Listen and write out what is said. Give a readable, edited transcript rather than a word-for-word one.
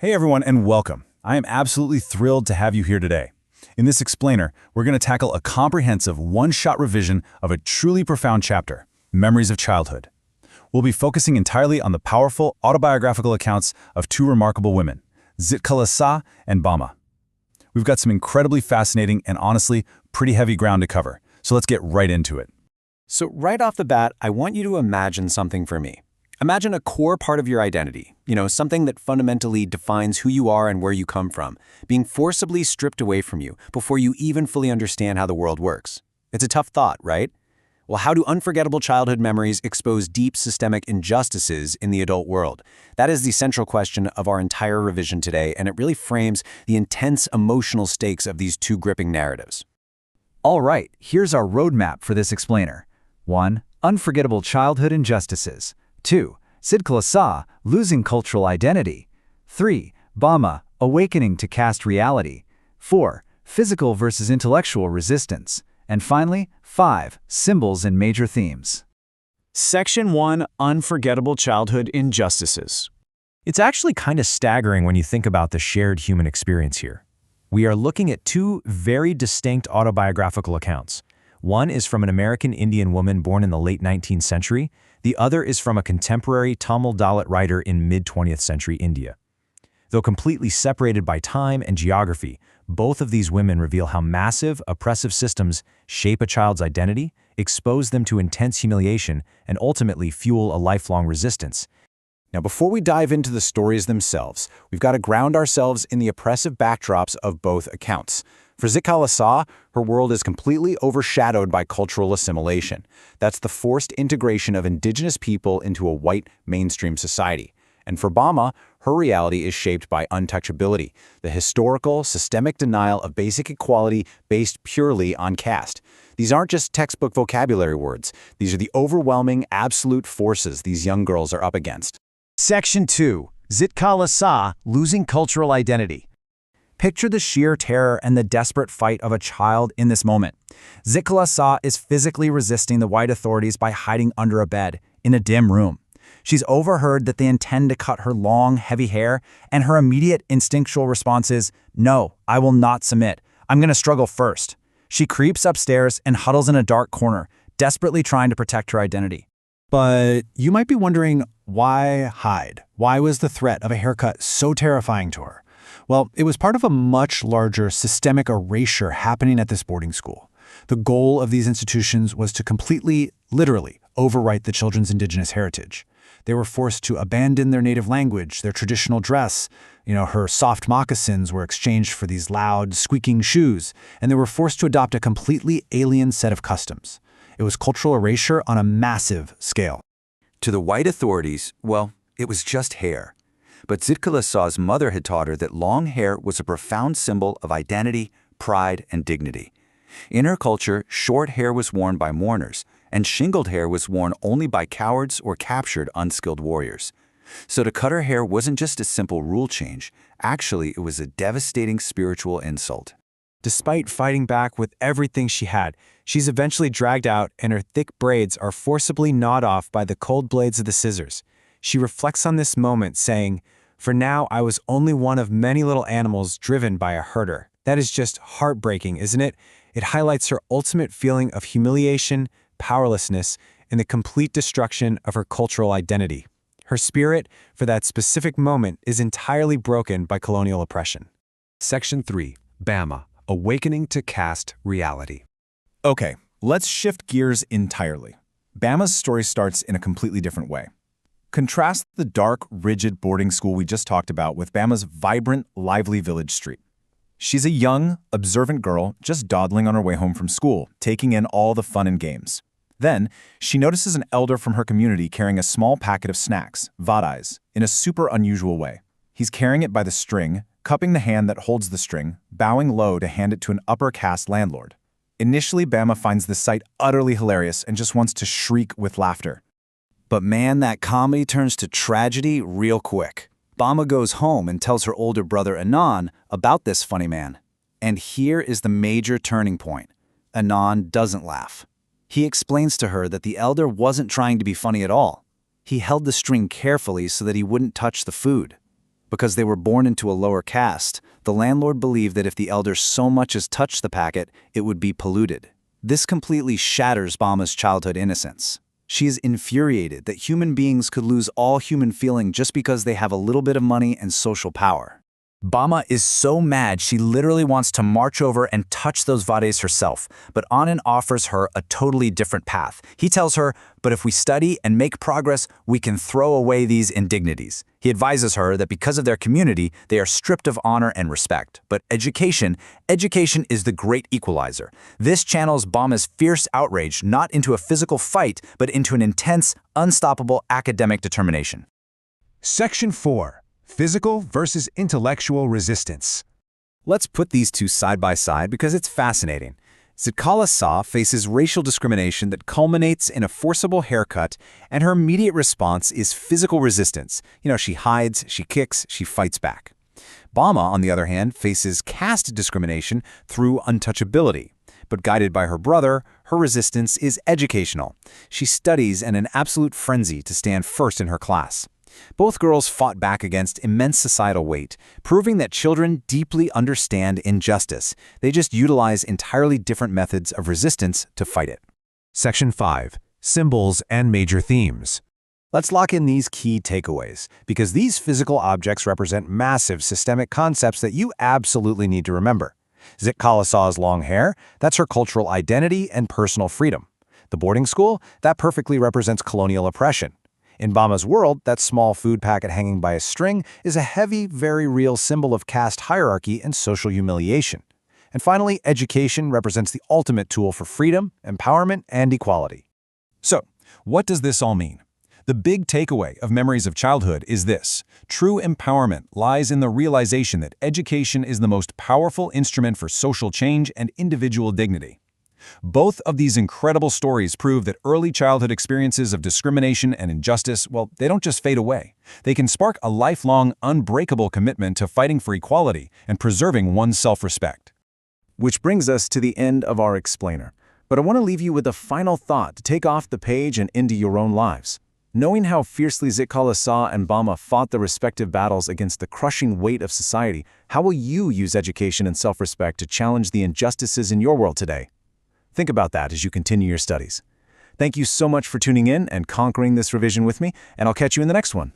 Hey everyone and welcome. I am absolutely thrilled to have you here today. In this explainer, we're going to tackle a comprehensive one-shot revision of a truly profound chapter, Memories of Childhood. We'll be focusing entirely on the powerful autobiographical accounts of two remarkable women, Zitkala-Sa and Bama. We've got some incredibly fascinating and honestly pretty heavy ground to cover, so let's get right into it. So right off the bat, I want you to imagine something for me. Imagine a core part of your identity, something that fundamentally defines who you are and where you come from, being forcibly stripped away from you before you even fully understand how the world works. It's a tough thought, right? Well, how do unforgettable childhood memories expose deep systemic injustices in the adult world? That is the central question of our entire revision today, and it really frames the intense emotional stakes of these two gripping narratives. All right, here's our roadmap for this explainer. 1. Unforgettable childhood injustices. 2. Zitkala-Sa, losing cultural identity. 3. Bama, awakening to caste reality. 4. Physical versus intellectual resistance. And finally, 5. Symbols and major themes. Section 1, Unforgettable Childhood Injustices. It's actually kind of staggering when you think about the shared human experience here. We are looking at two very distinct autobiographical accounts. One is from an American Indian woman born in the late 19th century. The other is from a contemporary Tamil Dalit writer in mid-20th century India. Though completely separated by time and geography, both of these women reveal how massive, oppressive systems shape a child's identity, expose them to intense humiliation, and ultimately fuel a lifelong resistance. Now, before we dive into the stories themselves, we've got to ground ourselves in the oppressive backdrops of both accounts. For Zitkala-Sa, her world is completely overshadowed by cultural assimilation. That's the forced integration of indigenous people into a white, mainstream society. And for Bama, her reality is shaped by untouchability, the historical, systemic denial of basic equality based purely on caste. These aren't just textbook vocabulary words. These are the overwhelming, absolute forces these young girls are up against. Section 2, Zitkala-Sa, losing cultural identity. Picture the sheer terror and the desperate fight of a child in this moment. Zitkala-Sa is physically resisting the white authorities by hiding under a bed in a dim room. She's overheard that they intend to cut her long, heavy hair, and her immediate instinctual response is, "No, I will not submit. I'm going to struggle first." She creeps upstairs and huddles in a dark corner, desperately trying to protect her identity. But you might be wondering, why hide? Why was the threat of a haircut so terrifying to her? Well, it was part of a much larger systemic erasure happening at this boarding school. The goal of these institutions was to completely, literally, overwrite the children's indigenous heritage. They were forced to abandon their native language, their traditional dress. Her soft moccasins were exchanged for these loud, squeaking shoes, and they were forced to adopt a completely alien set of customs. It was cultural erasure on a massive scale. To the white authorities, well, it was just hair. But Zitkala-Sa's mother had taught her that long hair was a profound symbol of identity, pride, and dignity. In her culture, short hair was worn by mourners, and shingled hair was worn only by cowards or captured unskilled warriors. So to cut her hair wasn't just a simple rule change. Actually, it was a devastating spiritual insult. Despite fighting back with everything she had, she's eventually dragged out and her thick braids are forcibly gnawed off by the cold blades of the scissors. She reflects on this moment, saying, "For now, I was only one of many little animals driven by a herder." That is just heartbreaking, isn't it? It highlights her ultimate feeling of humiliation, powerlessness, and the complete destruction of her cultural identity. Her spirit, for that specific moment, is entirely broken by colonial oppression. Section 3, Bama, awakening to caste reality. Okay, let's shift gears entirely. Bama's story starts in a completely different way. Contrast the dark, rigid boarding school we just talked about with Bama's vibrant, lively village street. She's a young, observant girl just dawdling on her way home from school, taking in all the fun and games. Then, she notices an elder from her community carrying a small packet of snacks, vadais, in a super unusual way. He's carrying it by the string, cupping the hand that holds the string, bowing low to hand it to an upper caste landlord. Initially, Bama finds this sight utterly hilarious and just wants to shriek with laughter. But man, that comedy turns to tragedy real quick. Bama goes home and tells her older brother Anan about this funny man. And here is the major turning point. Anan doesn't laugh. He explains to her that the elder wasn't trying to be funny at all. He held the string carefully so that he wouldn't touch the food. Because they were born into a lower caste, the landlord believed that if the elders so much as touched the packet, it would be polluted. This completely shatters Bama's childhood innocence. She is infuriated that human beings could lose all human feeling just because they have a little bit of money and social power. Bama is so mad she literally wants to march over and touch those vades herself, but Anand offers her a totally different path. He tells her, but if we study and make progress, we can throw away these indignities. He advises her that because of their community, they are stripped of honor and respect. But education is the great equalizer. This channels Bama's fierce outrage not into a physical fight, but into an intense, unstoppable academic determination. Section 4. Physical versus intellectual resistance. Let's put these two side by side because it's fascinating. Zitkala-Sa faces racial discrimination that culminates in a forcible haircut, and her immediate response is physical resistance. She hides, she kicks, she fights back. Bama, on the other hand, faces caste discrimination through untouchability. But guided by her brother, her resistance is educational. She studies in an absolute frenzy to stand first in her class. Both girls fought back against immense societal weight, proving that children deeply understand injustice. They just utilize entirely different methods of resistance to fight it. Section 5. Symbols and major themes. Let's lock in these key takeaways, because these physical objects represent massive systemic concepts that you absolutely need to remember. Zitkala-Sa's long hair, that's her cultural identity and personal freedom. The boarding school, that perfectly represents colonial oppression. In Bama's world, that small food packet hanging by a string is a heavy, very real symbol of caste hierarchy and social humiliation. And finally, education represents the ultimate tool for freedom, empowerment, and equality. So, what does this all mean? The big takeaway of Memories of Childhood is this: true empowerment lies in the realization that education is the most powerful instrument for social change and individual dignity. Both of these incredible stories prove that early childhood experiences of discrimination and injustice, well, they don't just fade away. They can spark a lifelong, unbreakable commitment to fighting for equality and preserving one's self-respect. Which brings us to the end of our explainer. But I want to leave you with a final thought to take off the page and into your own lives. Knowing how fiercely Zitkala-Sa and Bama fought their respective battles against the crushing weight of society, how will you use education and self-respect to challenge the injustices in your world today? Think about that as you continue your studies. Thank you so much for tuning in and conquering this revision with me, and I'll catch you in the next one.